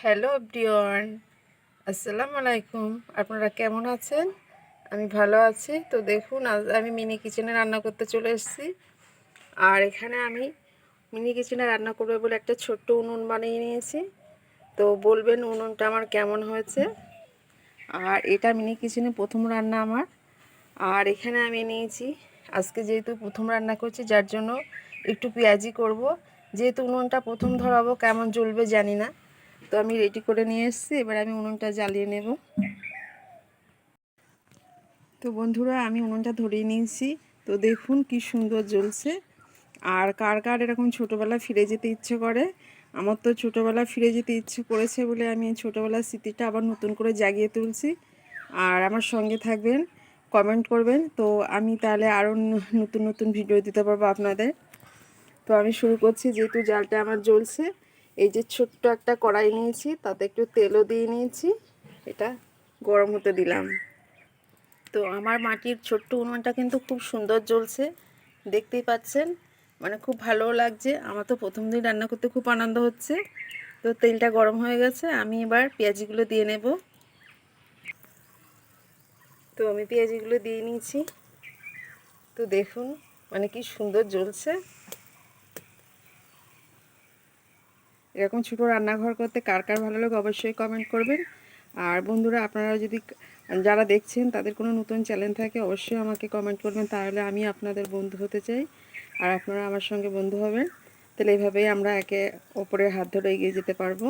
Hello everyone, আসসালামু আলাইকুম। আপনারা কেমন আছেন? আমি ভালো আছি। তো দেখুন, আজ আমি মিনি কিচেনে রান্না করতে চলে এসেছি। আর এখানে আমি মিনি কিচেনে রান্না করবো বলে একটা ছোট্ট উনুন বানিয়ে নিয়েছি। তো বলবেন উনুনটা আমার কেমন হয়েছে। আর এটা মিনি কিচেনে প্রথম রান্না আমার। আর এখানে আমি নিয়েছি, আজকে যেহেতু প্রথম রান্না করছি যার জন্য একটু পেঁয়াজি করব। যেহেতু উনুনটা প্রথম ধরাবো, কেমন জ্বলবে জানি না। তো আমি রেডি করে নিয়ে এসেছি, এবার আমি উনুনটা জ্বালিয়ে নেব। তো বন্ধুরা, আমি উনুনটা ধরিয়ে নিয়েছি। তো দেখুন কি সুন্দর জ্বলছে। আর কার কার এরকম ছোটোবেলা ফিরে যেতে ইচ্ছে করে? আমার তো ছোটোবেলা ফিরে যেতে ইচ্ছে করেছে বলে আমি ছোটোবেলার স্মৃতিটা আবার নতুন করে জাগিয়ে তুলছি। আর আমার সঙ্গে থাকবেন, কমেন্ট করবেন, তো আমি তাহলে আরও নতুন নতুন ভিডিও দিতে পারবো আপনাদের। তো আমি শুরু করছি। যেহেতু জালটা আমার জ্বলছে, এই যে ছোট্ট একটা কড়াই নিয়েছি, তাতে একটু তেলও দিয়ে নিয়েছি, এটা গরম হতে দিলাম। তো আমার মাটির ছোট্ট উনুনটা কিন্তু খুব সুন্দর জ্বলছে, দেখতেই পাচ্ছেন। মানে খুব ভালোও লাগছে। আমার তো প্রথম দিন রান্না করতে খুব আনন্দ হচ্ছে। তো তেলটা গরম হয়ে গেছে, আমি এবার পেঁয়াজিগুলো দিয়ে নেব। তো আমি পেঁয়াজিগুলো দিয়ে নিয়েছি। তো দেখুন মানে কি সুন্দর জ্বলছে। এরকম ছোটো রান্নাঘর করতে কার কার ভালো লাগে অবশ্যই কমেন্ট করবেন। আর বন্ধুরা, আপনারা যদি যারা দেখছেন তাদের কোনো নতুন চ্যানেল থাকে অবশ্যই আমাকে কমেন্ট করবেন, তাহলে আমি আপনাদের বন্ধু হতে চাই আর আপনারা আমার সঙ্গে বন্ধু হবেন। তাহলে এইভাবেই আমরা একে অপরের হাত ধরে এগিয়ে যেতে পারবো।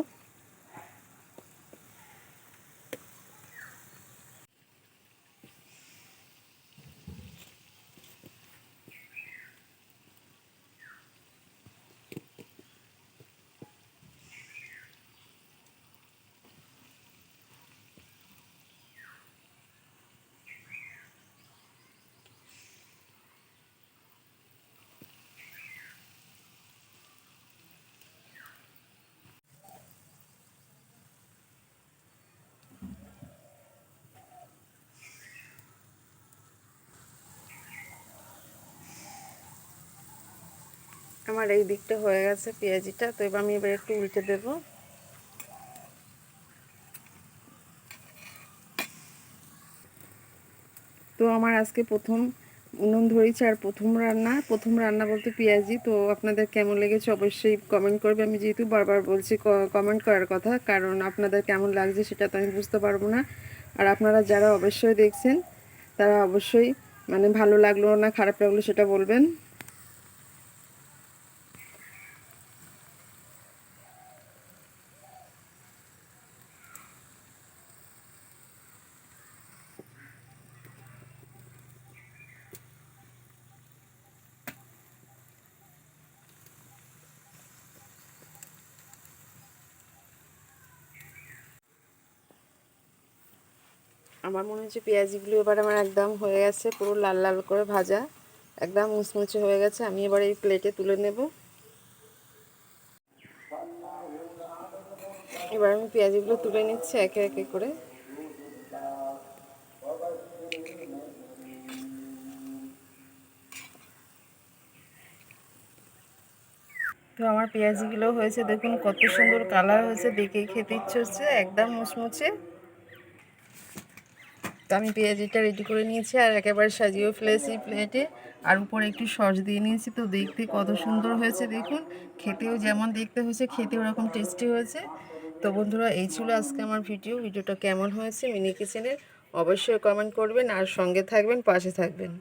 আমার এই দিকটা হয়ে গেছে পেঁয়াজিটা। তো এবার আমি একটু উল্টে দেব। তো আমার আজকে প্রথম উনুন ধরেছি আর প্রথম রান্না বলতে পেঁয়াজি। তো আপনাদের কেমন লেগেছে অবশ্যই কমেন্ট করবে। আমি যেহেতু বারবার বলছি কমেন্ট করার কথা, কারণ আপনাদের কেমন লাগছে সেটা তো আমি বুঝতে পারবো না। আর আপনারা যারা অবশ্যই দেখছেন তারা অবশ্যই মানে ভালো লাগলো না খারাপ লাগলো সেটা বলবেন। আমার মনে হচ্ছে পেঁয়াজিগুলো এবার আমার একদম হয়ে গেছে, পুরো লাল লাল করে ভাজা, একদম মুচমুচে হয়ে গেছে। আমি এবার এই প্লেটে তুলে নেব। এবার আমি পেঁয়াজিগুলো তুলে নিচ্ছি একে একে করে। তো আমার পেঁয়াজিগুলো হয়েছে, দেখুন কত সুন্দর কালার হয়েছে, দেখেই খেতে ইচ্ছে হচ্ছে, একদম মুচমুচে। তো আমি পেঁয়াজিটা রেডি করে নিয়েছি আর একেবারে সাজিয়েও ফেলেছি প্লেটে। আর উপরে একটু সস দিয়ে নিয়েছি। তো দেখতে কত সুন্দর হয়েছে দেখুন, খেতেও যেমন দেখতে হয়েছে খেতেও ওরকম টেস্টি হয়েছে। তো বন্ধুরা, এই ছিল আজকে আমার ভিডিওটা কেমন হয়েছে মিনি কিচেনের অবশ্যই কমেন্ট করবেন আর সঙ্গে থাকবেন, পাশে থাকবেন।